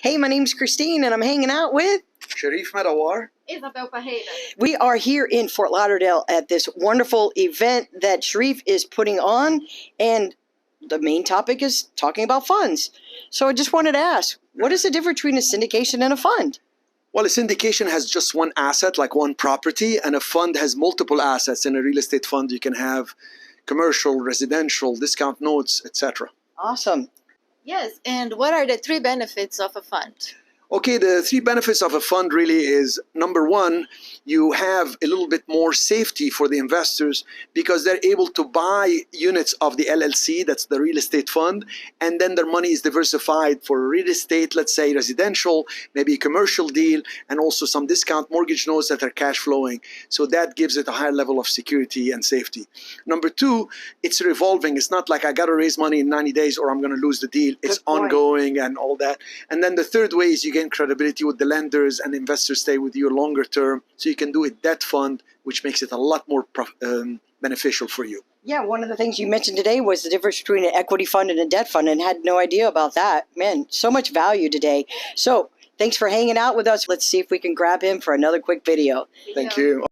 Hey, my name's Christine, and I'm hanging out with Cherif and Izabel. We are here in Fort Lauderdale at this wonderful event that Cherif is putting on, and the main topic is talking about funds. So I just wanted to ask, what is the difference between a syndication and a fund? Well, a syndication has just one asset, like one property, and a fund has multiple assets. In a real estate fund, you can have commercial, residential, discount notes, etc. Awesome. Yes, and what are the 3 benefits of a fund? Okay, the 3 benefits of a fund really is, number one, you have a little bit more safety for the investors because they're able to buy units of the LLC, that's the real estate fund, and then their money is diversified for real estate, let's say residential, maybe a commercial deal, and also some discount mortgage notes that are cash flowing. So that gives it a higher level of security and safety. Number 2, it's revolving. It's not like I got to raise money in 90 days or I'm going to lose the deal. It's ongoing and all that. And then the third way is you gain credibility with the lenders, and investors stay with you longer term, so you can do a debt fund, which makes it a lot more beneficial for you. Yeah, one of the things you mentioned today was the difference between an equity fund and a debt fund, and had no idea about that. Man, so much value today. So thanks for hanging out with us. Let's see if we can grab him for another quick video. Thank you.